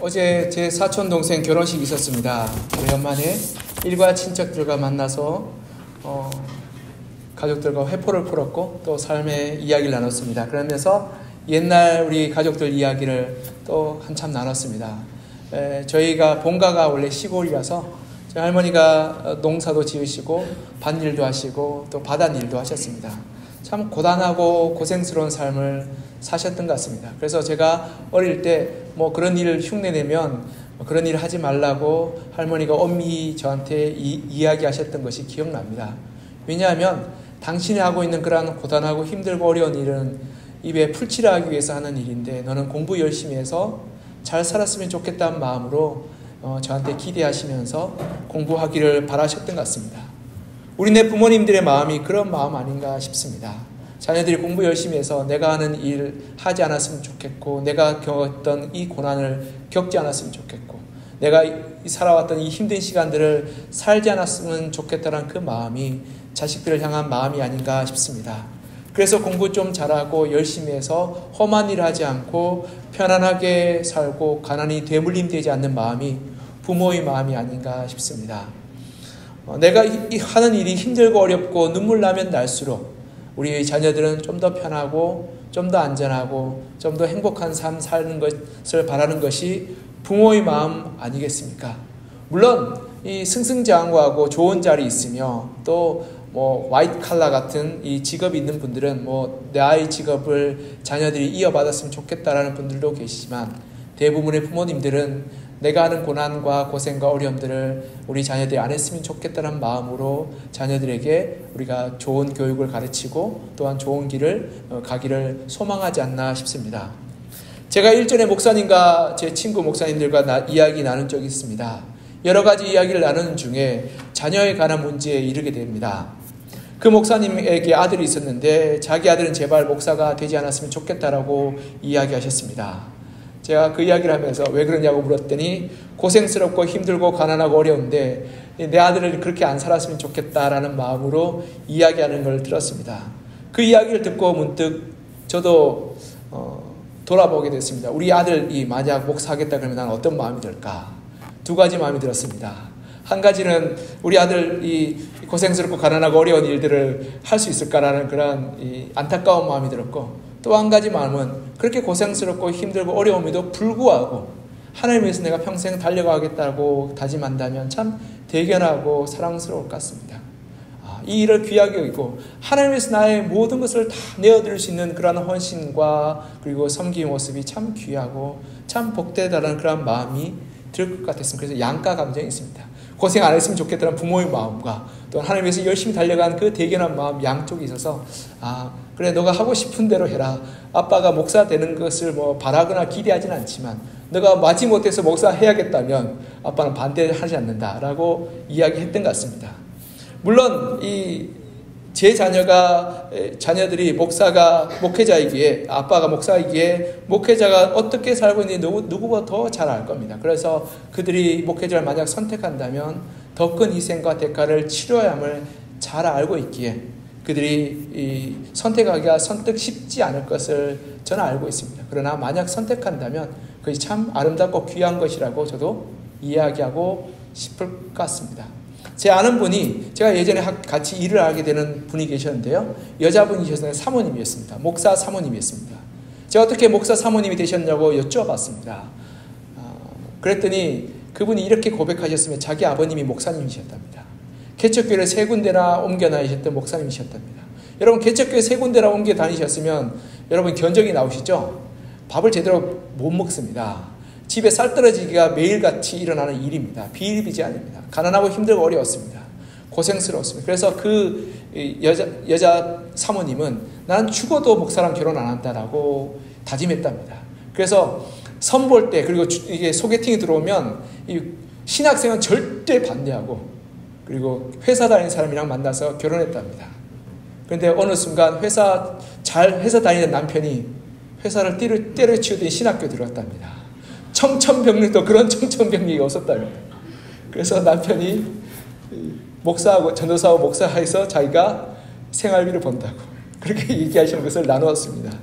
어제 제 사촌 동생 결혼식이 있었습니다. 오랜만에 일과 친척들과 만나서 가족들과 회포를 풀었고 또 삶의 이야기를 나눴습니다. 그러면서 옛날 우리 가족들 이야기를 또 한참 나눴습니다. 저희가 본가가 원래 시골이라서 저희 할머니가 농사도 지으시고 밭일도 하시고 또 바닷일도 하셨습니다. 참 고단하고 고생스러운 삶을 사셨던 것 같습니다. 그래서 제가 어릴 때 그런 일을 흉내내면 그런 일을 하지 말라고 할머니가 엄히 저한테 이야기하셨던 것이 기억납니다. 왜냐하면 당신이 하고 있는 그러한 고단하고 힘들고 어려운 일은 입에 풀칠을 하기 위해서 하는 일인데 너는 공부 열심히 해서 잘 살았으면 좋겠다는 마음으로 저한테 기대하시면서 공부하기를 바라셨던 것 같습니다. 우리네 부모님들의 마음이 그런 마음 아닌가 싶습니다. 자녀들이 공부 열심히 해서 내가 하는 일 하지 않았으면 좋겠고 내가 겪었던 이 고난을 겪지 않았으면 좋겠고 내가 살아왔던 이 힘든 시간들을 살지 않았으면 좋겠다는 그 마음이 자식들을 향한 마음이 아닌가 싶습니다. 그래서 공부 좀 잘하고 열심히 해서 험한 일을 하지 않고 편안하게 살고 가난이 되물림되지 않는 마음이 부모의 마음이 아닌가 싶습니다. 내가 하는 일이 힘들고 어렵고 눈물 나면 날수록 우리 자녀들은 좀 더 편하고 좀 더 안전하고 좀 더 행복한 삶 사는 것을 바라는 것이 부모의 마음 아니겠습니까? 물론 이 승승장구하고 좋은 자리 있으며 또 화이트 칼라 같은 이 직업이 있는 분들은 내 아이 직업을 자녀들이 이어받았으면 좋겠다라는 분들도 계시지만 대부분의 부모님들은 내가 하는 고난과 고생과 어려움들을 우리 자녀들이 안 했으면 좋겠다는 마음으로 자녀들에게 우리가 좋은 교육을 가르치고 또한 좋은 길을 가기를 소망하지 않나 싶습니다. 제가 일전에 목사님과 제 친구 목사님들과 이야기 나눈 적이 있습니다. 여러 가지 이야기를 나누는 중에 자녀에 관한 문제에 이르게 됩니다. 그 목사님에게 아들이 있었는데 자기 아들은 제발 목사가 되지 않았으면 좋겠다라고 이야기하셨습니다. 제가 그 이야기를 하면서 왜 그러냐고 물었더니 고생스럽고 힘들고 가난하고 어려운데 내 아들을 그렇게 안 살았으면 좋겠다라는 마음으로 이야기하는 걸 들었습니다. 그 이야기를 듣고 문득 저도 돌아보게 됐습니다. 우리 아들이 만약 목사하겠다 그러면 나는 어떤 마음이 들까? 두 가지 마음이 들었습니다. 한 가지는 우리 아들이 고생스럽고 가난하고 어려운 일들을 할 수 있을까라는 그런 안타까운 마음이 들었고 또 한 가지 마음은 그렇게 고생스럽고 힘들고 어려움에도 불구하고 하나님 위해서 내가 평생 달려가겠다고 다짐한다면 참 대견하고 사랑스러울 것 같습니다. 이 일을 귀하게 여기고 하나님 위해서 나의 모든 것을 다 내어드릴 수 있는 그런 헌신과 그리고 섬기의 모습이 참 귀하고 참 복되다는 그런 마음이 들 것 같았습니다. 그래서 양가 감정이 있습니다. 고생 안 했으면 좋겠다는 부모의 마음과 또 하나님 위해서 열심히 달려간 그 대견한 마음 양쪽이 있어서 그래 너가 하고 싶은 대로 해라. 아빠가 목사 되는 것을 바라거나 기대하지는 않지만 너가 마지못해서 목사 해야겠다면 아빠는 반대하지 않는다라고 이야기했던 것 같습니다. 물론 제 자녀들이 목회자이기에 아빠가 목사이기에 목회자가 어떻게 살고 있는지 누구보다 더 잘 알 겁니다. 그래서 그들이 목회자를 만약 선택한다면 더 큰 희생과 대가를 치러야 함을 잘 알고 있기에 그들이 선택하기가 선뜻 쉽지 않을 것을 저는 알고 있습니다. 그러나 만약 선택한다면 그것이 참 아름답고 귀한 것이라고 저도 이야기하고 싶을 것 같습니다. 제 아는 분이 제가 예전에 같이 일을 하게 되는 분이 계셨는데요. 여자분이셨는데 사모님이었습니다. 목사 사모님이었습니다. 제가 어떻게 목사 사모님이 되셨냐고 여쭤봤습니다. 그랬더니 그분이 이렇게 고백하셨으면 자기 아버님이 목사님이셨답니다. 개척교회를 3군데나 옮겨 다니셨던 목사님이셨답니다. 여러분 개척교회 3군데나 옮겨 다니셨으면 여러분 견적이 나오시죠? 밥을 제대로 못 먹습니다. 집에 쌀 떨어지기가 매일같이 일어나는 일입니다. 비일비재아닙니다. 가난하고 힘들고 어려웠습니다. 고생스러웠습니다. 그래서 그 여자 사모님은 나는 죽어도 목사랑 결혼 안 한다라고 다짐했답니다. 그래서 선볼 때 그리고 이게 소개팅이 들어오면 이 신학생은 절대 반대하고 그리고 회사 다니는 사람이랑 만나서 결혼했답니다. 그런데 어느 순간 회사 다니는 남편이 회사를 때려치우더니 신학교 들어갔답니다. 청천벽력도 그런 청천벽력이 없었답니다. 그래서 남편이 목사하고 전도사하고 목사해서 자기가 생활비를 번다고 그렇게 얘기하시는 것을 나누었습니다.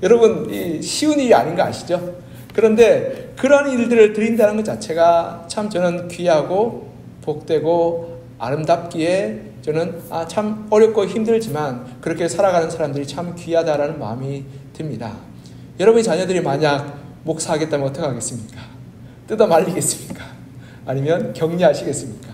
여러분 쉬운 일이 아닌 거 아시죠? 그런데 그런 일들을 드린다는 것 자체가 참 저는 귀하고 복되고 아름답기에 저는 참 어렵고 힘들지만 그렇게 살아가는 사람들이 참 귀하다라는 마음이 듭니다. 여러분의 자녀들이 만약 목사하겠다면 어떡하겠습니까? 뜯어 말리겠습니까? 아니면 격려하시겠습니까?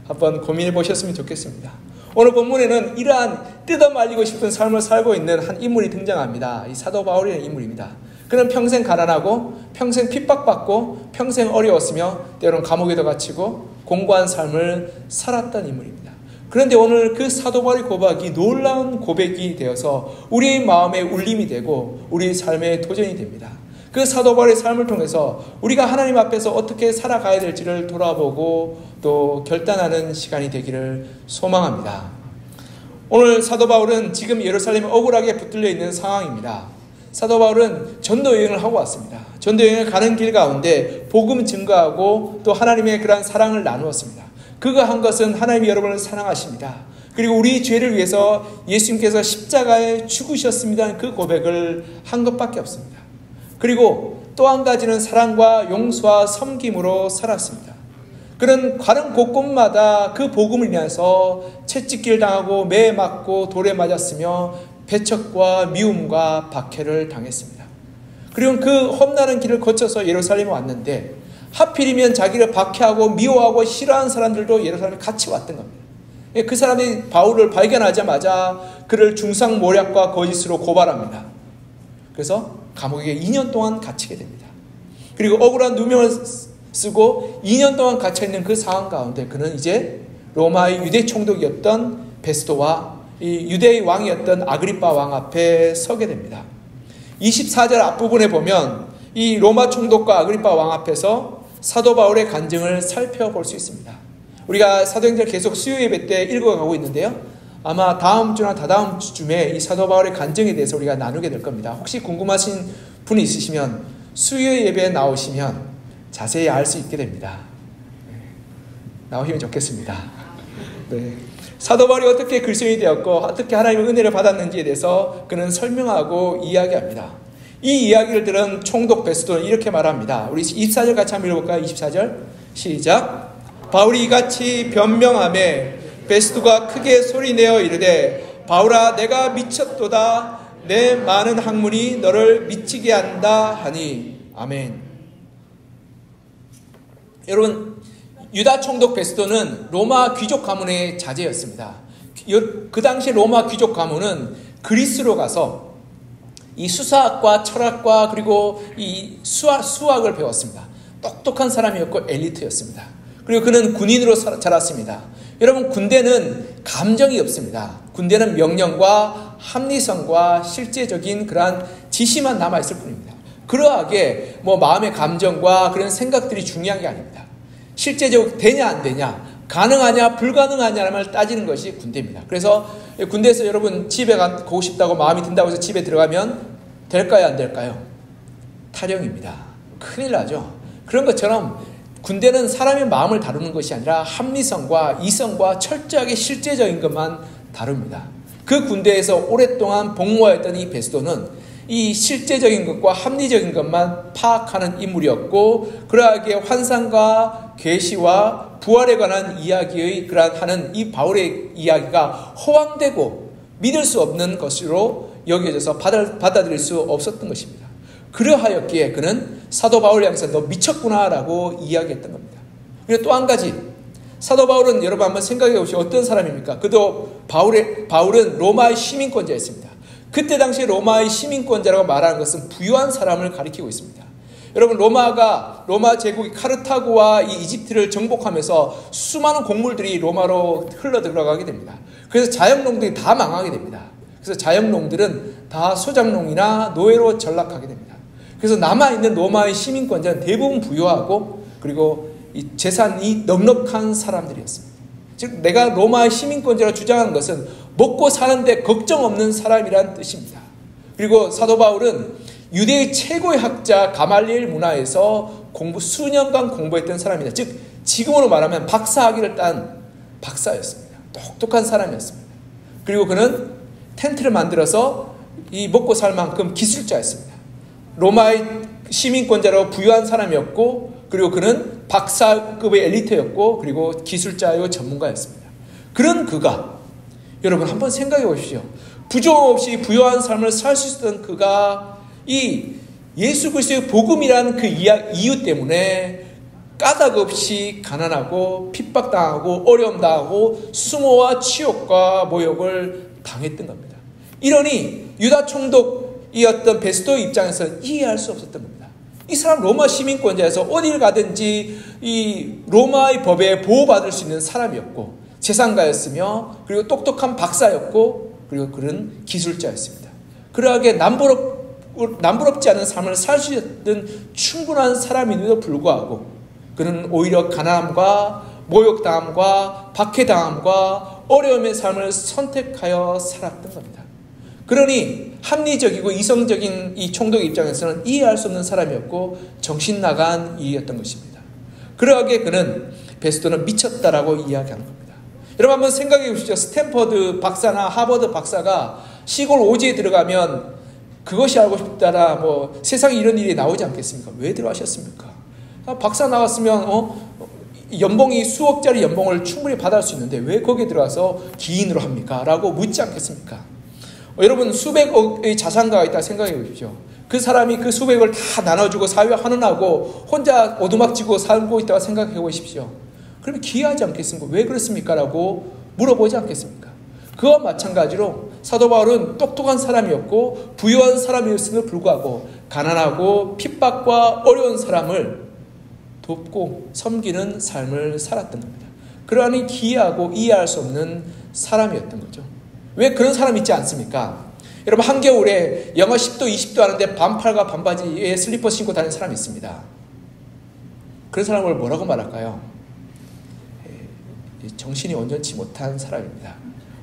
한번 고민해 보셨으면 좋겠습니다. 오늘 본문에는 이러한 뜯어 말리고 싶은 삶을 살고 있는 한 인물이 등장합니다. 이 사도 바울이라는 인물입니다. 그는 평생 가난하고 평생 핍박받고 평생 어려웠으며 때로는 감옥에도 갇히고 공고한 삶을 살았던 인물입니다. 그런데 오늘 그 사도 바울의 고백이 놀라운 고백이 되어서 우리의 마음에 울림이 되고 우리의 삶에 도전이 됩니다. 그 사도 바울의 삶을 통해서 우리가 하나님 앞에서 어떻게 살아가야 될지를 돌아보고 또 결단하는 시간이 되기를 소망합니다. 오늘 사도 바울은 지금 예루살렘에 억울하게 붙들려 있는 상황입니다. 사도 바울은 전도 여행을 하고 왔습니다. 전도 여행을 가는 길 가운데 복음 증거하고 또 하나님의 그러한 사랑을 나누었습니다. 그가 한 것은 하나님이 여러분을 사랑하십니다. 그리고 우리 죄를 위해서 예수님께서 십자가에 죽으셨습니다. 그 고백을 한 것밖에 없습니다. 그리고 또 한 가지는 사랑과 용서와 섬김으로 살았습니다. 그는 가는 곳곳마다 그 복음을 인해서 채찍질 당하고 매에 맞고 돌에 맞았으며 배척과 미움과 박해를 당했습니다. 그리고 그 험난한 길을 거쳐서 예루살렘에 왔는데 하필이면 자기를 박해하고 미워하고 싫어하는 사람들도 예루살렘에 같이 왔던 겁니다. 그 사람이 바울을 발견하자마자 그를 중상모략과 거짓으로 고발합니다. 그래서 감옥에 2년 동안 갇히게 됩니다. 그리고 억울한 누명을 쓰고 2년 동안 갇혀있는 그 상황 가운데 그는 이제 로마의 유대 총독이었던 베스도와 이 유대의 왕이었던 아그리빠 왕 앞에 서게 됩니다. 24절 앞부분에 보면 이 로마 총독과 아그리빠 왕 앞에서 사도 바울의 간증을 살펴볼 수 있습니다. 우리가 사도행전 계속 수요 예배 때 읽어가고 있는데요. 아마 다음 주나 다다음 주쯤에 이 사도 바울의 간증에 대해서 우리가 나누게 될 겁니다. 혹시 궁금하신 분이 있으시면 수요 예배에 나오시면 자세히 알 수 있게 됩니다. 나오시면 좋겠습니다. 네. 사도 바울이 어떻게 그리스도인이 되었고 어떻게 하나님의 은혜를 받았는지에 대해서 그는 설명하고 이야기합니다. 이 이야기를 들은 총독 베스도는 이렇게 말합니다. 우리 24절 같이 한번 읽어볼까요? 24절 시작. 바울이 이같이 변명하매 베스도가 크게 소리내어 이르되 바울아 내가 미쳤도다. 내 많은 학문이 너를 미치게 한다 하니. 아멘. 여러분, 유다 총독 베스도는 로마 귀족 가문의 자제였습니다. 그 당시 로마 귀족 가문은 그리스로 가서 이 수사학과 철학과 그리고 이 수학을 배웠습니다. 똑똑한 사람이었고 엘리트였습니다. 그리고 그는 군인으로 자랐습니다. 여러분, 군대는 감정이 없습니다. 군대는 명령과 합리성과 실제적인 그러한 지시만 남아있을 뿐입니다. 그러하게 마음의 감정과 그런 생각들이 중요한 게 아닙니다. 실제적으로 되냐 안 되냐, 가능하냐 불가능하냐를 따지는 것이 군대입니다. 그래서 군대에서 여러분 집에 가고 싶다고 마음이 든다고 해서 집에 들어가면 될까요 안 될까요? 탈영입니다. 큰일 나죠. 그런 것처럼 군대는 사람의 마음을 다루는 것이 아니라 합리성과 이성과 철저하게 실제적인 것만 다룹니다. 그 군대에서 오랫동안 복무하였던 이 베스도는 이 실제적인 것과 합리적인 것만 파악하는 인물이었고, 그러하게 환상과 계시와 부활에 관한 이야기의 하는 이 바울의 이야기가 허황되고 믿을 수 없는 것으로 여겨져서 받아들일 수 없었던 것입니다. 그러하였기에 그는 사도 바울을 향해서 너 미쳤구나라고 이야기했던 겁니다. 그리고 또 한 가지, 사도 바울은 여러분 한번 생각해 보시오. 어떤 사람입니까? 바울은 로마의 시민권자였습니다. 그때 당시 로마의 시민권자라고 말하는 것은 부유한 사람을 가리키고 있습니다. 여러분, 로마 제국이 카르타고와 이 이집트를 정복하면서 수많은 곡물들이 로마로 흘러 들어가게 됩니다. 그래서 자영농들이 다 망하게 됩니다. 그래서 자영농들은 다 소작농이나 노예로 전락하게 됩니다. 그래서 남아있는 로마의 시민권자는 대부분 부유하고 그리고 이 재산이 넉넉한 사람들이었습니다. 즉 내가 로마의 시민권자로 주장하는 것은 먹고 사는데 걱정 없는 사람이란 뜻입니다. 그리고 사도 바울은 유대의 최고의 학자 가말리엘 문화에서 수년간 공부했던 사람이다. 즉 지금으로 말하면 박사학위를 딴 박사였습니다. 똑똑한 사람이었습니다. 그리고 그는 텐트를 만들어서 이 먹고 살 만큼 기술자였습니다. 로마의 시민권자로 부유한 사람이었고, 그리고 그는 박사급의 엘리트였고, 그리고 기술자요 전문가였습니다. 그런 그가, 여러분 한번 생각해 보십시오. 부족 없이 부유한 삶을 살 수 있었던 그가 이 예수 그리스도의 복음이란 그 이유 때문에 까닭 없이 가난하고 핍박당하고 어려움당하고 수모와 치욕과 모욕을 당했던 겁니다. 이러니 유다 총독이었던 베스도 입장에서는 이해할 수 없었던 겁니다. 이 사람 로마 시민권자에서 어딜 가든지 이 로마의 법에 보호받을 수 있는 사람이었고 재산가였으며 그리고 똑똑한 박사였고 그리고 그는 기술자였습니다. 그러하게 남부럽지 않은 삶을 살 수 있는 충분한 사람임에도 불구하고 그는 오히려 가난함과 모욕당함과 박해당함과 어려움의 삶을 선택하여 살았던 겁니다. 그러니 합리적이고 이성적인 이 총독 입장에서는 이해할 수 없는 사람이었고 정신 나간 일이었던 것입니다. 그러하게 그는 베스도는 미쳤다라고 이야기하는 겁니다. 여러분 한번 생각해 보십시오. 스탠퍼드 박사나 하버드 박사가 시골 오지에 들어가면 그것이 알고 싶다라 뭐 세상에 이런 일이 나오지 않겠습니까? 왜 들어가셨습니까? 박사 나왔으면 연봉이 수억짜리 연봉을 충분히 받을 수 있는데 왜 거기에 들어가서 기인으로 합니까? 라고 묻지 않겠습니까? 여러분 수백억의 자산가가 있다 생각해 보십시오. 그 사람이 그 수백을 다 나눠주고 사회와 환원하고 혼자 오두막지고 살고 있다고 생각해 보십시오. 그러면 기이하지 않겠습니까? 왜 그렇습니까? 라고 물어보지 않겠습니까? 그와 마찬가지로 사도 바울은 똑똑한 사람이었고 부유한 사람이었음에도 불구하고 가난하고 핍박과 어려운 사람을 돕고 섬기는 삶을 살았던 겁니다. 그러하니 기이하고 이해할 수 없는 사람이었던 거죠. 왜 그런 사람 있지 않습니까? 여러분 한겨울에 영하 10도 20도 하는데 반팔과 반바지에 슬리퍼 신고 다니는 사람이 있습니다. 그런 사람을 뭐라고 말할까요? 정신이 온전치 못한 사람입니다.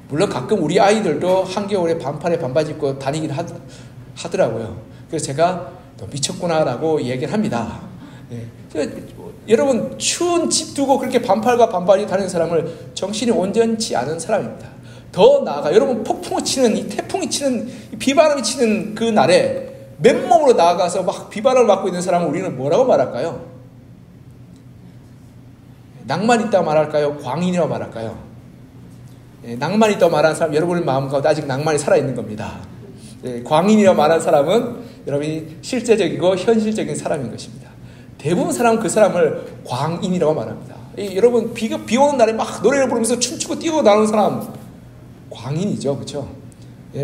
물론 가끔 우리 아이들도 한겨울에 반팔에 반바지 입고 다니긴 하더라고요. 그래서 제가 너 미쳤구나라고 얘기를 합니다. 여러분 추운 집 두고 그렇게 반팔과 반바지 다니는 사람을 정신이 온전치 않은 사람입니다. 더 나아가 여러분 폭풍이 치는 이 태풍이 치는 이 비바람이 치는 그 날에 맨몸으로 나아가서 막 비바람을 맞고 있는 사람을 우리는 뭐라고 말할까요? 낭만 있다고 말할까요? 광인이라고 말할까요? 낭만 있다고 말하는 사람 여러분의 마음 가운데 아직 낭만이 살아있는 겁니다. 광인이라고 말하는 사람은 여러분이 실제적이고 현실적인 사람인 것입니다. 대부분 사람은 그 사람을 광인이라고 말합니다. 여러분 비 오는 날에 막 노래를 부르면서 춤추고 뛰고 나오는 사람 광인이죠. 그렇죠?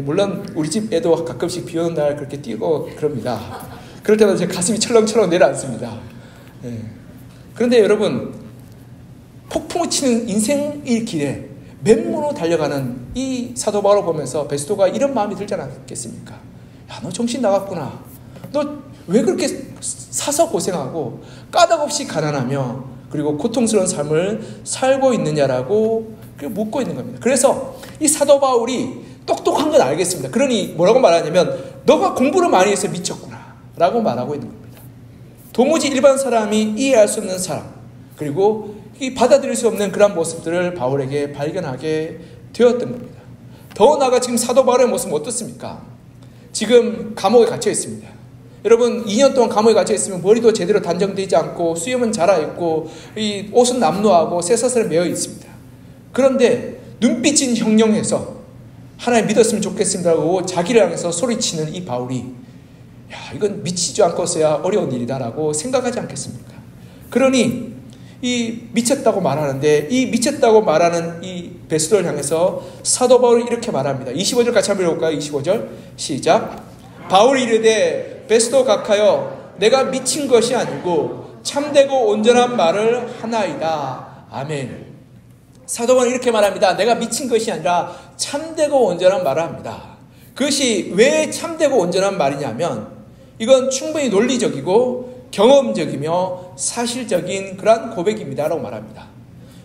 물론 우리 집 애도 가끔씩 비 오는 날 그렇게 뛰고 그럽니다. 그럴 때마다 제 가슴이 철렁철렁 내려앉습니다. 그런데 여러분 폭풍을 치는 인생의 길에 맨몸으로 달려가는 이 사도 바울을 보면서 베스도가 이런 마음이 들지 않았겠습니까? 야, 너 정신 나갔구나. 너 왜 그렇게 사서 고생하고 까닭 없이 가난하며 그리고 고통스러운 삶을 살고 있느냐라고 묻고 있는 겁니다. 그래서 이 사도 바울이 똑똑한 건 알겠습니다. 그러니 뭐라고 말하냐면 너가 공부를 많이 해서 미쳤구나 라고 말하고 있는 겁니다. 도무지 일반 사람이 이해할 수 없는 사람 그리고 이 받아들일 수 없는 그런 모습들을 바울에게 발견하게 되었던 겁니다. 더 나아가 지금 사도 바울의 모습은 어떻습니까? 지금 감옥에 갇혀 있습니다. 여러분 2년 동안 감옥에 갇혀 있으면 머리도 제대로 단정되지 않고 수염은 자라있고 이 옷은 남루하고 쇠사슬에 매여 있습니다. 그런데 눈빛은 형령해서 하나님 믿었으면 좋겠습니다라고 자기를 향해서 소리치는 이 바울이 야 이건 미치지 않고서야 어려운 일이다라고 생각하지 않겠습니까? 그러니 이 미쳤다고 말하는데 이 미쳤다고 말하는 이 베스도를 향해서 사도 바울이 이렇게 말합니다. 25절 같이 한번 읽어볼까요? 25절 시작. 바울이 이르되 베스도 각하여 내가 미친 것이 아니고 참되고 온전한 말을 하나이다. 아멘. 사도 바울은 이렇게 말합니다. 내가 미친 것이 아니라 참되고 온전한 말을 합니다. 그것이 왜 참되고 온전한 말이냐면 이건 충분히 논리적이고 경험적이며 사실적인 그러한 고백입니다 라고 말합니다.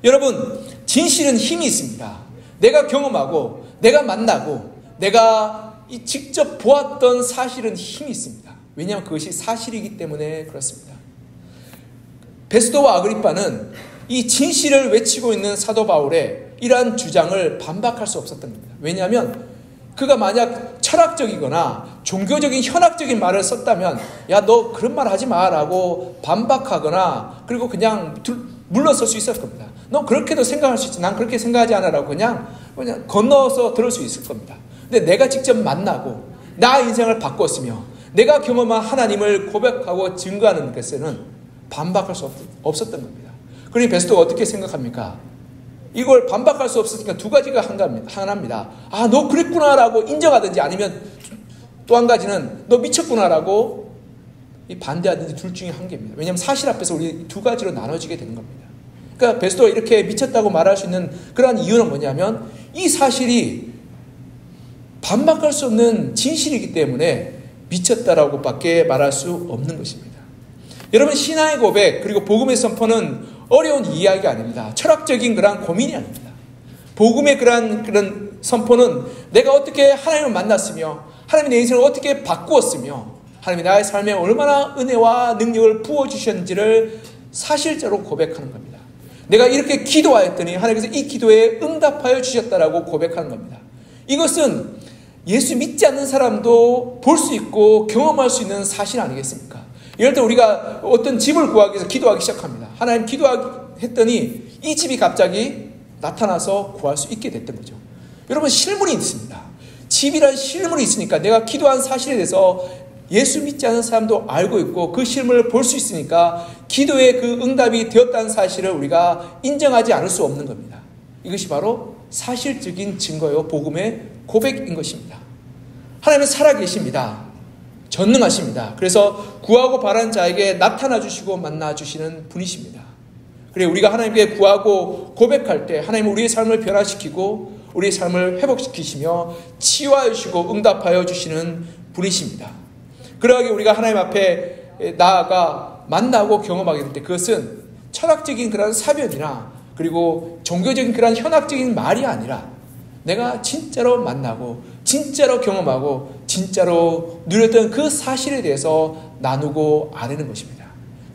여러분 진실은 힘이 있습니다. 내가 경험하고 내가 만나고 내가 직접 보았던 사실은 힘이 있습니다. 왜냐하면 그것이 사실이기 때문에 그렇습니다. 베스도와 아그리빠는 이 진실을 외치고 있는 사도 바울의 이러한 주장을 반박할 수 없었던 겁니다. 왜냐하면 그가 만약 철학적이거나 종교적인 현학적인 말을 썼다면 야, 너 그런 말 하지 마라고 반박하거나 그리고 그냥 물러설 수 있을 겁니다. 너 그렇게도 생각할 수 있지. 난 그렇게 생각하지 않아라고 그냥 건너서 들을 수 있을 겁니다. 근데 내가 직접 만나고 나 인생을 바꿨으며 내가 경험한 하나님을 고백하고 증거하는 것에는 반박할 수 없었던 겁니다. 그러니 베스토가 어떻게 생각합니까? 이걸 반박할 수 없으니까 두 가지가 하나입니다. 아, 너 그랬구나라고 인정하든지 아니면 또 한 가지는 너 미쳤구나라고 반대하든지 둘 중에 한 개입니다. 왜냐하면 사실 앞에서 우리 두 가지로 나눠지게 되는 겁니다. 그러니까 베스토가 이렇게 미쳤다고 말할 수 있는 그러한 이유는 뭐냐면 이 사실이 반박할 수 없는 진실이기 때문에 미쳤다라고 밖에 말할 수 없는 것입니다. 여러분, 신앙의 고백 그리고 복음의 선포는 어려운 이야기가 아닙니다. 철학적인 그런 고민이 아닙니다. 복음의 그런 선포는 내가 어떻게 하나님을 만났으며 하나님이 내 인생을 어떻게 바꾸었으며 하나님이 나의 삶에 얼마나 은혜와 능력을 부어주셨는지를 사실적으로 고백하는 겁니다. 내가 이렇게 기도하였더니 하나님께서 이 기도에 응답하여 주셨다라고 고백하는 겁니다. 이것은 예수 믿지 않는 사람도 볼 수 있고 경험할 수 있는 사실 아니겠습니까? 예를 들어 우리가 어떤 집을 구하기 위해서 기도하기 시작합니다. 하나님 기도했더니 이 집이 갑자기 나타나서 구할 수 있게 됐던 거죠. 여러분, 실물이 있습니다. 집이란 실물이 있으니까 내가 기도한 사실에 대해서 예수 믿지 않는 사람도 알고 있고 그 실물을 볼 수 있으니까 기도의 그 응답이 되었다는 사실을 우리가 인정하지 않을 수 없는 겁니다. 이것이 바로 사실적인 증거요 복음의 고백인 것입니다. 하나님은 살아계십니다. 전능하십니다. 그래서 구하고 바라는 자에게 나타나 주시고 만나 주시는 분이십니다. 그래, 우리가 하나님께 구하고 고백할 때 하나님은 우리의 삶을 변화시키고 우리의 삶을 회복시키시며 치유하여 주시고 응답하여 주시는 분이십니다. 그러하게 우리가 하나님 앞에 나아가 만나고 경험하게 될 때 그것은 철학적인 그런 사변이나 그리고 종교적인 그런 현학적인 말이 아니라 내가 진짜로 만나고 진짜로 경험하고 진짜로 누렸던 그 사실에 대해서 나누고 아뢰는 것입니다.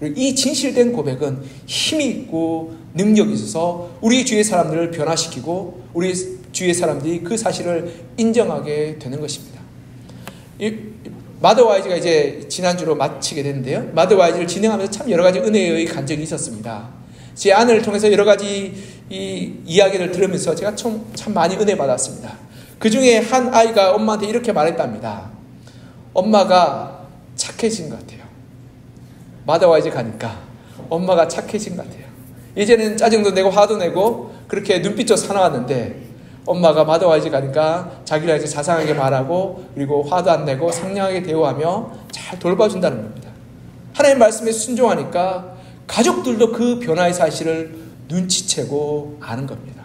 그리고 이 진실된 고백은 힘이 있고 능력이 있어서 우리 주위의 사람들을 변화시키고 우리 주위의 사람들이 그 사실을 인정하게 되는 것입니다. 마더와이즈가 이제 지난주로 마치게 됐는데요. 마더와이즈를 진행하면서 참 여러 가지 은혜의 간증이 있었습니다. 제 아내를 통해서 여러 가지 이야기를 들으면서 제가 참 많이 은혜 받았습니다. 그 중에 한 아이가 엄마한테 이렇게 말했답니다. 엄마가 착해진 것 같아요. 마더와이즈 가니까 엄마가 착해진 것 같아요. 이제는 짜증도 내고 화도 내고 그렇게 눈빛도 사나웠는데 엄마가 마더와이즈 가니까 자기를 이제 자상하게 말하고 그리고 화도 안 내고 상냥하게 대우하며 잘 돌봐준다는 겁니다. 하나님 말씀에 순종하니까 가족들도 그 변화의 사실을 눈치채고 아는 겁니다.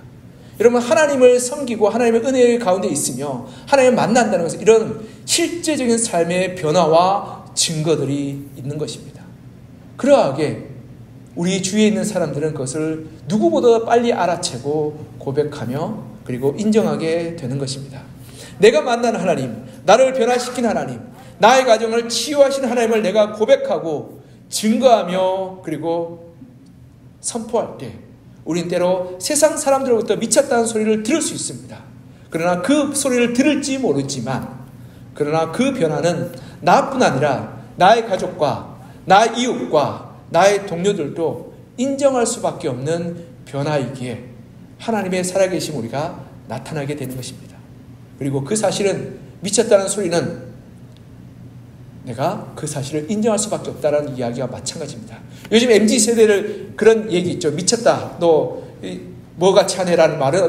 여러분, 하나님을 섬기고 하나님의 은혜 가운데 있으며 하나님을 만난다는 것은 이런 실제적인 삶의 변화와 증거들이 있는 것입니다. 그러하게 우리 주위에 있는 사람들은 그것을 누구보다 빨리 알아채고 고백하며 그리고 인정하게 되는 것입니다. 내가 만난 하나님, 나를 변화시킨 하나님, 나의 가정을 치유하신 하나님을 내가 고백하고 증거하며 그리고 선포할 때 우린 때로 세상 사람들로부터 미쳤다는 소리를 들을 수 있습니다. 그러나 그 소리를 들을지 모르지만 그러나 그 변화는 나뿐 아니라 나의 가족과 나의 이웃과 나의 동료들도 인정할 수밖에 없는 변화이기에 하나님의 살아계심 우리가 나타나게 되는 것입니다. 그리고 그 사실은 미쳤다는 소리는 내가 그 사실을 인정할 수밖에 없다는 이야기와 마찬가지입니다. 요즘 MZ세대를 그런 얘기 있죠. 미쳤다. 너 뭐같이 하네라는 말은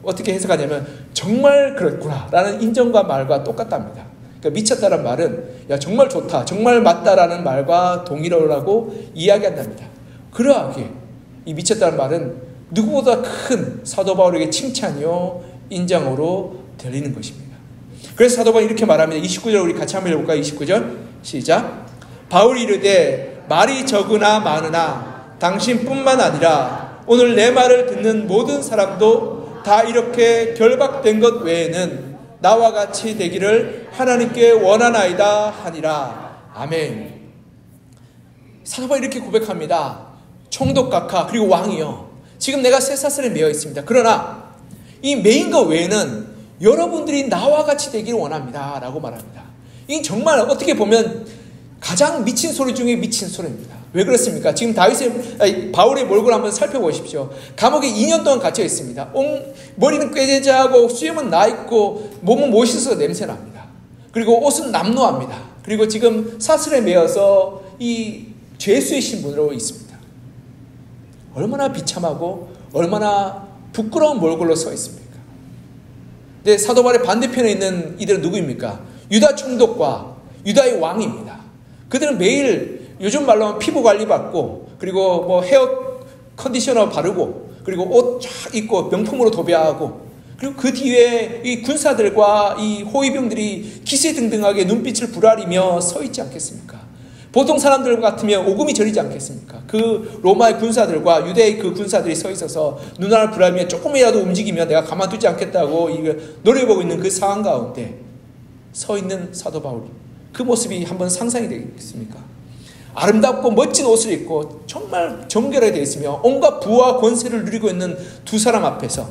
어떻게 해석하냐면 정말 그렇구나 라는 인정과 말과 똑같답니다. 그러니까 미쳤다는 말은 야 정말 좋다. 정말 맞다라는 말과 동일하라고 이야기한답니다. 그러하게 이 미쳤다는 말은 누구보다 큰 사도 바울에게 칭찬이요 인정으로 들리는 것입니다. 그래서 사도 바울이 이렇게 말합니다. 29절 우리 같이 한번 읽어볼까요? 29절 시작. 바울이 이르되 말이 적으나 많으나 당신뿐만 아니라 오늘 내 말을 듣는 모든 사람도 다 이렇게 결박된 것 외에는 나와 같이 되기를 하나님께 원하나이다 하니라. 아멘. 사도 바울이 이렇게 고백합니다. 총독각하 그리고 왕이요, 지금 내가 쇠사슬에 매여 있습니다. 그러나 이 매인 것 외에는 여러분들이 나와 같이 되기를 원합니다 라고 말합니다. 이 정말 어떻게 보면 가장 미친 소리 중에 미친 소리입니다. 왜 그렇습니까? 지금 바울의 몰골을 한번 살펴보십시오. 감옥에 2년 동안 갇혀 있습니다. 머리는 꾀대자하고 수염은 나 있고 몸은 못 씻어서 냄새 납니다. 그리고 옷은 남루합니다. 그리고 지금 사슬에 매어서 이 죄수의 신분으로 있습니다. 얼마나 비참하고 얼마나 부끄러운 몰골로 서 있습니까? 근데 사도 바울의 반대편에 있는 이들은 누구입니까? 유다 총독과 유다의 왕입니다. 그들은 매일 요즘 말로 하면 피부 관리 받고, 그리고 뭐 헤어 컨디셔너 바르고, 그리고 옷 쫙 입고 명품으로 도배하고, 그리고 그 뒤에 이 군사들과 이 호위병들이 기세등등하게 눈빛을 부라리며 서 있지 않겠습니까? 보통 사람들 같으면 오금이 저리지 않겠습니까? 그 로마의 군사들과 유대의 그 군사들이 서 있어서 눈알을 부라리며 조금이라도 움직이면 내가 가만두지 않겠다고 노려보고 있는 그 상황 가운데 서 있는 사도 바울, 그 모습이 한번 상상이 되겠습니까? 아름답고 멋진 옷을 입고 정말 정결하게 되어 있으며 온갖 부와 권세를 누리고 있는 두 사람 앞에서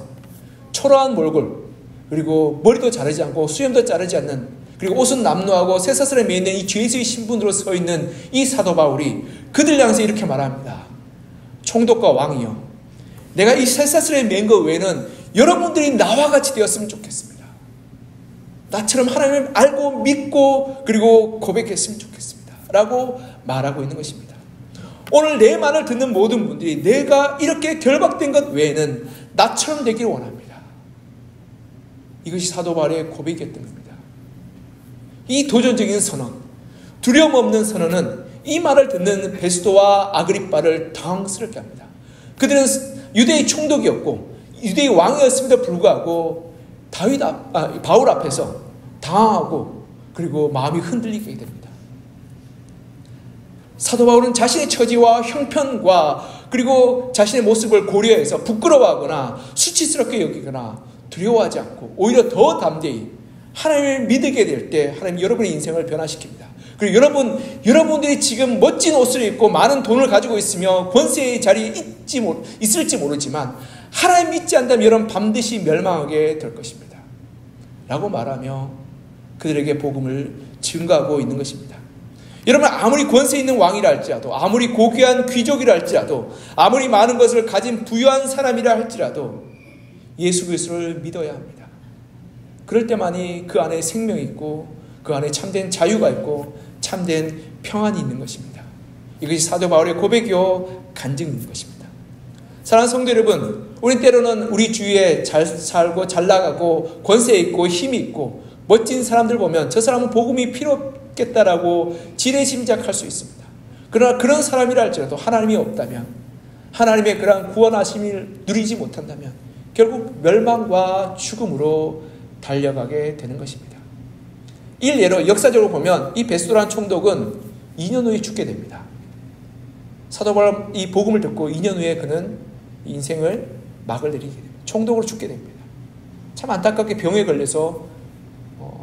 초라한 몰골, 그리고 머리도 자르지 않고 수염도 자르지 않는, 그리고 옷은 남루하고 쇠사슬에 매이는 이 죄수의 신분으로 서 있는 이 사도 바울이 그들 향해서 이렇게 말합니다. 총독과 왕이여, 내가 이 쇠사슬에 매인 것 외에는 여러분들이 나와 같이 되었으면 좋겠습니다. 나처럼 하나님을 알고 믿고 그리고 고백했으면 좋겠습니다 라고 말하고 있는 것입니다. 오늘 내 말을 듣는 모든 분들이 내가 이렇게 결박된 것 외에는 나처럼 되기를 원합니다. 이것이 사도 바울의 고백이었던 겁니다. 이 도전적인 선언, 두려움 없는 선언은 이 말을 듣는 베스도와 아그리빠를 당황스럽게 합니다. 그들은 유대의 총독이었고 유대의 왕이었음에도 불구하고 바울 앞에서 당황하고 그리고 마음이 흔들리게 됩니다. 사도 바울은 자신의 처지와 형편과 그리고 자신의 모습을 고려해서 부끄러워하거나 수치스럽게 여기거나 두려워하지 않고 오히려 더 담대히 하나님을 믿게 될 때 하나님 여러분의 인생을 변화시킵니다. 그리고 여러분들이 지금 멋진 옷을 입고 많은 돈을 가지고 있으며 권세의 자리에 있을지 모르지만 하나님 믿지 않다면 여러분 반드시 멸망하게 될 것입니다 라고 말하며 그들에게 복음을 증거하고 있는 것입니다. 여러분, 아무리 권세 있는 왕이라 할지라도, 아무리 고귀한 귀족이라 할지라도, 아무리 많은 것을 가진 부유한 사람이라 할지라도 예수 그리스도를 믿어야 합니다. 그럴 때만이 그 안에 생명이 있고 그 안에 참된 자유가 있고 참된 평안이 있는 것입니다. 이것이 사도 바울의 고백이요 간증인 것입니다. 사랑하는 성도 여러분, 우리 때로는 우리 주위에 잘 살고 잘 나가고 권세 있고 힘이 있고 멋진 사람들 보면 저 사람은 복음이 필요 없겠다라고 지레짐작할 수 있습니다. 그러나 그런 사람이라 할지라도 하나님이 없다면, 하나님의 그런 구원하심을 누리지 못한다면 결국 멸망과 죽음으로 달려가게 되는 것입니다. 일례로 역사적으로 보면 이 베스도라는 총독은 2년 후에 죽게 됩니다. 사도 바울 이 복음을 듣고 2년 후에 그는 인생을 막을 내리게 됩니다. 총독으로 죽게 됩니다. 참 안타깝게 병에 걸려서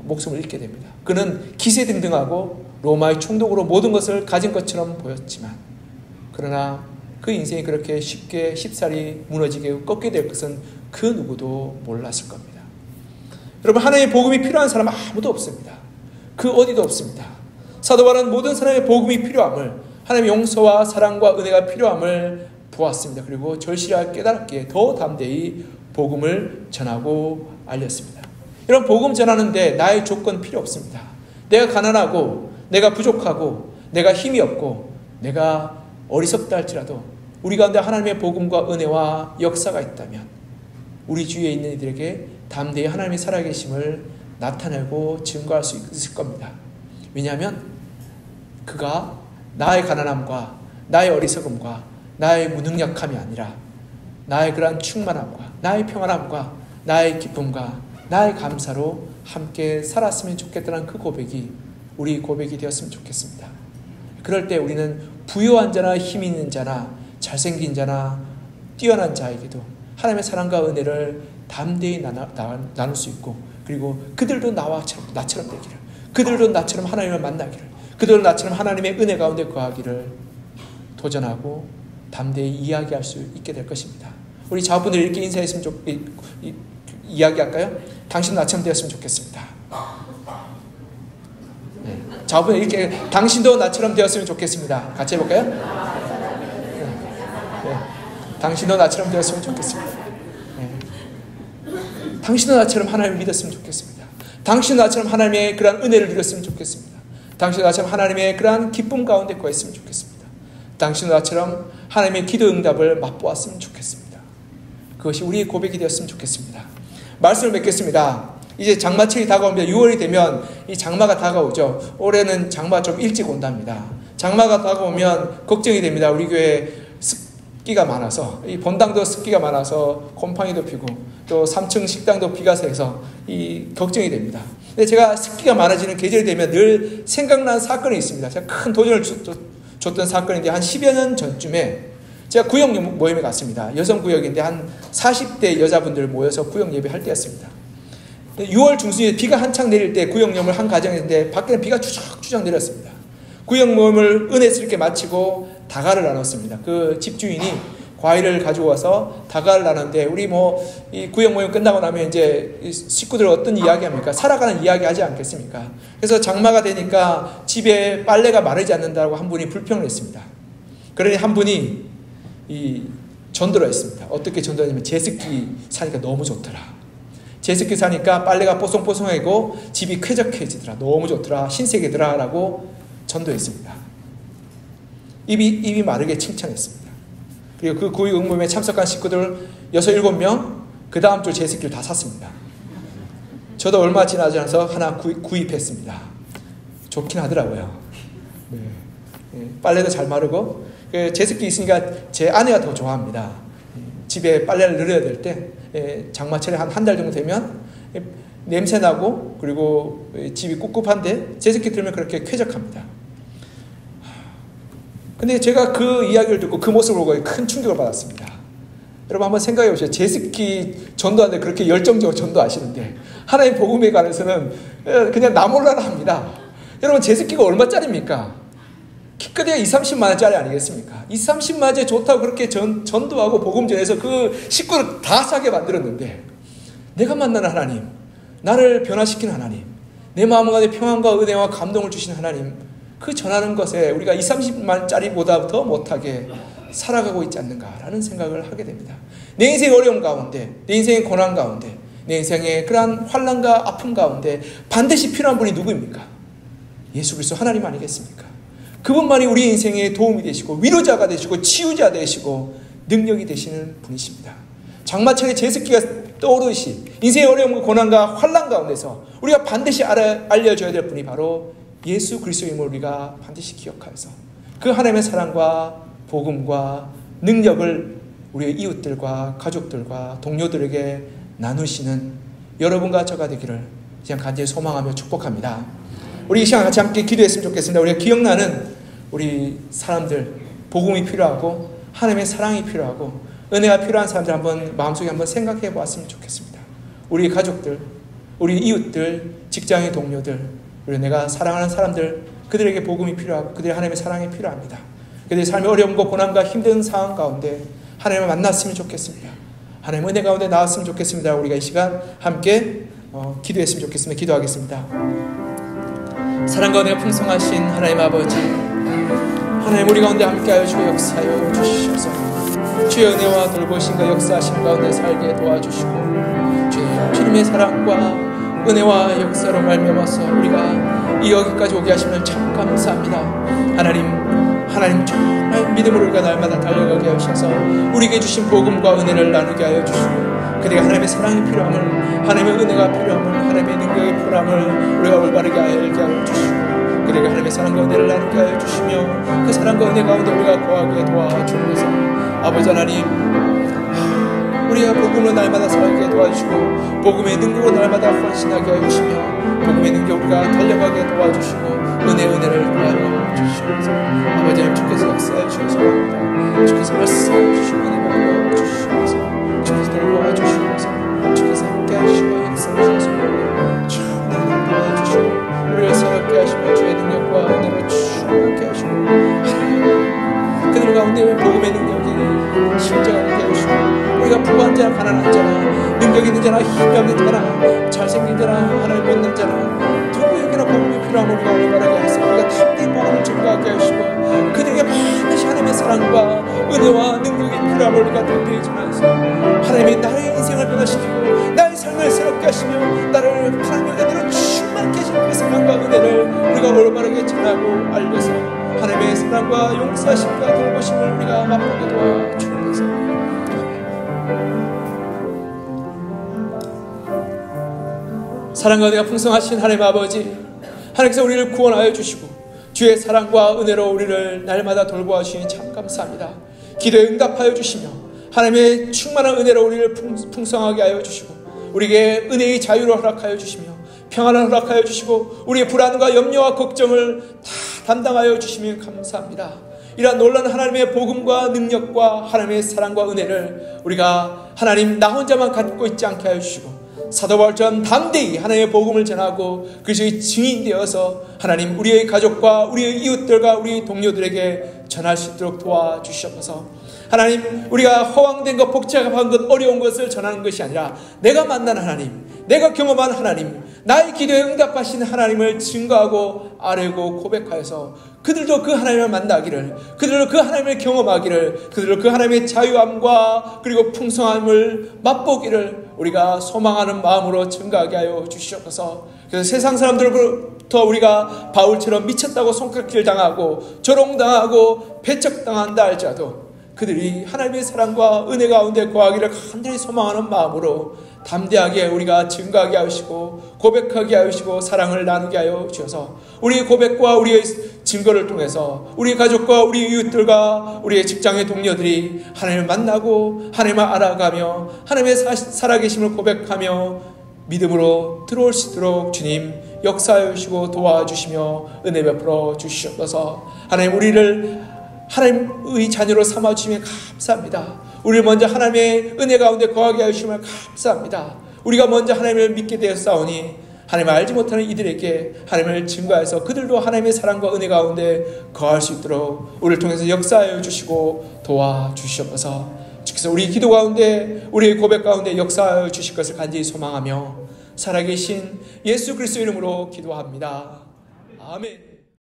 목숨을 잃게 됩니다. 그는 기세등등하고 로마의 총독으로 모든 것을 가진 것처럼 보였지만 그러나 그 인생이 그렇게 쉽게 쉽사리 무너지게 꺾게 될 것은 그 누구도 몰랐을 겁니다. 여러분, 하나님의 복음이 필요한 사람은 아무도 없습니다. 그 어디도 없습니다. 사도 바울은 모든 사람의 복음이 필요함을, 하나님의 용서와 사랑과 은혜가 필요함을 보았습니다. 그리고 절실하게 깨달았기에 더 담대히 복음을 전하고 알렸습니다. 여러분, 복음 전하는데 나의 조건 필요 없습니다. 내가 가난하고 내가 부족하고 내가 힘이 없고 내가 어리석다 할지라도 우리 가운데 하나님의 복음과 은혜와 역사가 있다면 우리 주위에 있는 이들에게 담대히 하나님의 살아계심을 나타내고 증거할 수 있을 겁니다. 왜냐하면 그가 나의 가난함과 나의 어리석음과 나의 무능력함이 아니라 나의 그러한 충만함과 나의 평안함과 나의 기쁨과 나의 감사로 함께 살았으면 좋겠다는 그 고백이 우리 고백이 되었으면 좋겠습니다. 그럴 때 우리는 부유한 자나 힘 있는 자나 잘생긴 자나 뛰어난 자에게도 하나님의 사랑과 은혜를 담대히 나눌 수 있고, 그리고 그들도 나처럼 되기를, 그들도 나처럼 하나님을 만나기를, 그들도 나처럼 하나님의 은혜 가운데 거하기를 도전하고 담대히 이야기할 수 있게 될 것입니다. 우리 자분들 이렇게 인사했으면 이야기할까요? 당신도 나처럼 되었으면 좋겠습니다. 네. 자분 이렇게 당신도 나처럼 되었으면 좋겠습니다. 같이 해볼까요? 네. 당신도 나처럼 되었으면 좋겠습니다. 네. 당신도 나처럼 하나님을 믿었으면 좋겠습니다. 당신도 나처럼 하나님의 그러한 은혜를 누렸으면 좋겠습니다. 당신도 나처럼 하나님의 그러한 기쁨 가운데 거했으면 좋겠습니다. 당신도 나처럼 하나님의 기도 응답을 맛보았으면 좋겠습니다. 그것이 우리의 고백이 되었으면 좋겠습니다. 말씀을 맺겠습니다. 이제 장마철이 다가옵니다. 6월이 되면 이 장마가 다가오죠. 올해는 장마 좀 일찍 온답니다. 장마가 다가오면 걱정이 됩니다. 우리 교회 습기가 많아서, 이 본당도 습기가 많아서 곰팡이도 피고 또 3층 식당도 비가 새서 이 걱정이 됩니다. 근데 제가 습기가 많아지는 계절이 되면 늘 생각나는 사건이 있습니다. 제가 큰 도전을 줬던 사건인데 한 10여 년 전쯤에 제가 구역 모임에 갔습니다. 여성 구역인데 한 40대 여자분들 모여서 구역 예배할 때였습니다. 6월 중순에 비가 한창 내릴 때 구역 모임을 한 가정인데 밖에는 비가 추적추적 내렸습니다. 구역 모임을 은혜스럽게 마치고 다가를 나눴습니다. 그 집주인이 과일을 가지고 와서 다가를 나눴는데 우리 이 구역 모임 끝나고 나면 이제 식구들 어떤 이야기 합니까? 살아가는 이야기 하지 않겠습니까? 그래서 장마가 되니까 집에 빨래가 마르지 않는다고 한 분이 불평을 했습니다. 그러니 한 분이 전도를 했습니다. 어떻게 전도하냐면 제습기 사니까 너무 좋더라. 제습기 사니까 빨래가 뽀송뽀송하고 집이 쾌적해지더라. 너무 좋더라. 신세계더라. 라고 전도했습니다. 입이 마르게 칭찬했습니다. 그리고 그 구역 모임에 참석한 식구들 6, 7명 그 다음 주 제습기를 다 샀습니다. 저도 얼마 지나지 않아서 하나 구입했습니다. 좋긴 하더라고요. 네. 빨래도 잘 마르고 제습기 있으니까 제 아내가 더 좋아합니다. 집에 빨래를 늘어야 될 때 장마철에 한 달 정도 되면 냄새 나고 그리고 집이 꿉꿉한데 제습기 틀면 그렇게 쾌적합니다. 근데 제가 그 이야기를 듣고 그 모습을 보고 큰 충격을 받았습니다. 여러분 한번 생각해 보세요. 제습기 전도하는데 그렇게 열정적으로 전도하시는데 하나님 복음에 관해서는 그냥 나 몰라라 합니다. 여러분 제습기가 얼마짜리입니까? 기껏해야 20-30만 원짜리 아니겠습니까? 20-30만 원짜리 좋다고 그렇게 전도하고 복음 전해서 그 식구를 다 사게 만들었는데 내가 만나는 하나님, 나를 변화시키는 하나님, 내 마음 안에 평안과 은혜와 감동을 주신 하나님, 그 전하는 것에 우리가 20-30만 원짜리보다 더 못하게 살아가고 있지 않는가라는 생각을 하게 됩니다. 내 인생의 어려움 가운데, 내 인생의 고난 가운데, 내 인생의 그러한 환난과 아픔 가운데 반드시 필요한 분이 누구입니까? 예수 그리스도 하나님 아니겠습니까? 그분만이 우리 인생에 도움이 되시고 위로자가 되시고 치유자 되시고 능력이 되시는 분이십니다. 장마철에 제습기가 떠오르듯이 인생의 어려움과 고난과 환난 가운데서 우리가 반드시 알려줘야 될 분이 바로 예수 그리스도임을 우리가 반드시 기억하여서 그 하나님의 사랑과 복음과 능력을 우리의 이웃들과 가족들과 동료들에게 나누시는 여러분과 저가 되기를 그냥 간절히 소망하며 축복합니다. 우리 이 시간 같이 함께 기도했으면 좋겠습니다. 우리가 기억나는 우리 사람들, 복음이 필요하고 하나님의 사랑이 필요하고 은혜가 필요한 사람들 한번 마음속에 한번 생각해 보았으면 좋겠습니다. 우리 가족들, 우리 이웃들, 직장의 동료들, 그리고 내가 사랑하는 사람들, 그들에게 복음이 필요하고 그들의 하나님의 사랑이 필요합니다. 그들의 삶의 어려움과 고난과 힘든 상황 가운데 하나님을 만났으면 좋겠습니다. 하나님 은혜 가운데 나왔으면 좋겠습니다. 우리가 이 시간 함께 기도했으면 좋겠습니다. 기도하겠습니다. 사랑과 은혜가 풍성하신 하나님 아버지, 하나님 우리 가운데 함께하여 주여 역사하여 주시옵소서. 주의 은혜와 돌보심과 역사하심 가운데 살게 도와주시고 주님의 사랑과 은혜와 역사로 말미암아서 우리가 이 여기까지 오게 하시면 참 감사합니다. 하나님 정말 믿음으로 우리가 날마다 달려가게 하셔서 우리에게 주신 복음과 은혜를 나누게 하여 주시고 그들에게 하나님의 사랑이 필요함을, 하나님의 은혜가 필요함을, 하나님의 능력이 필요함을 우리가 올바르게 알게 하여 주시고 그들에게 하나님의 사랑과 은혜를 나누게 하여 주시며 그 사랑과 은혜 가운데 우리가 거하게 도와주옵소서. 아버지 하나님, 우리가 복음으로 날마다 살게 도와주시고 복음의 능력으로 날마다 헌신하게 하여 주시며 복음의 능력으로 우리가 달려가게 도와주시고 은혜를 도와주시옵소서. 아버지 하나님, 주께서 역사해 주셔서 감사합니다. 주께서 말씀해 주시고 은혜 받아 주시옵소서. 주께서 도와주시옵소서. 주께서 함께 하시고 역사해 주셔서 주님 도와주시고 우리를 새롭게 하시고 주의 능력과 은혜로 충만하게 하시고 그들 가운데 복음의 능력이 실제하게 하시고 우리 우리가 부한 자나 가난한 자나 능력 있는 자나 힘이 없는 자나 잘생긴 자나 하나님 못난 자나 누구에게나 복음이 필요한 우리가 올바르게 해서 우리가 담대히 복음을 증거하게 하시고 그들에게 반드시 하나님의 사랑과 은혜와 능력이 필요함을 우리가 담대히 전하여서 하나님이 나의 인생을 변화시키고 나의 삶을 새롭게 하시며 나를 하나님의 은혜로 충만케 하시는 그 사랑과 은혜를 우리가 올바르게 전하고 알려서 하나님의 사랑과 용서하심과 돌보심을 우리가 맛보게 도와주옵소서. 사랑과 은혜가 풍성하신 하나님 아버지, 하나님께서 우리를 구원하여 주시고 주의 사랑과 은혜로 우리를 날마다 돌보아 주시니 참 감사합니다. 기도에 응답하여 주시며 하나님의 충만한 은혜로 우리를 풍성하게 하여 주시고 우리에게 은혜의 자유를 허락하여 주시며 평안을 허락하여 주시고 우리의 불안과 염려와 걱정을 다 담당하여 주시면 감사합니다. 이러한 놀라운 하나님의 복음과 능력과 하나님의 사랑과 은혜를 우리가 하나님 나 혼자만 갖고 있지 않게 하여 주시고 사도 바울처럼 담대히 하나님의 복음을 전하고 그것이 증인되어서 하나님 우리의 가족과 우리의 이웃들과 우리 동료들에게 전할 수 있도록 도와주시옵소서. 하나님 우리가 허황된 것 복잡한 것 어려운 것을 전하는 것이 아니라 내가 만난 하나님, 내가 경험한 하나님, 나의 기도에 응답하신 하나님을 증거하고 아뢰고 고백하여서 그들도 그 하나님을 만나기를, 그들도 그 하나님을 경험하기를, 그들도 그 하나님의 자유함과 그리고 풍성함을 맛보기를 우리가 소망하는 마음으로 증거하게 하여 주시옵소서. 그래서 세상 사람들로부터 우리가 바울처럼 미쳤다고 손가락질 당하고 조롱당하고 배척당한다 할지라도 그들이 하나님의 사랑과 은혜 가운데 거하기를 간절히 소망하는 마음으로 담대하게 우리가 증거하게 하시고 고백하게 하시고 사랑을 나누게 하여 주셔서 우리의 고백과 우리의 증거를 통해서 우리 가족과 우리 이웃들과 우리의 직장의 동료들이 하나님을 만나고 하나님을 알아가며 하나님의 살아계심을 고백하며 믿음으로 들어올 수 있도록 주님 역사하여 주시고 도와주시며 은혜 베풀어 주시옵소서. 하나님 우리를 하나님의 자녀로 삼아주시면 감사합니다. 우리를 먼저 하나님의 은혜 가운데 거하게 하시면 감사합니다. 우리가 먼저 하나님을 믿게 되었사오니 하나님을 알지 못하는 이들에게 하나님을 증거해서 그들도 하나님의 사랑과 은혜 가운데 거할 수 있도록 우리를 통해서 역사하여 주시고 도와주시옵소서. 주께서 우리 기도 가운데 우리의 고백 가운데 역사하여 주실 것을 간절히 소망하며 살아계신 예수 그리스도 이름으로 기도합니다. 아멘.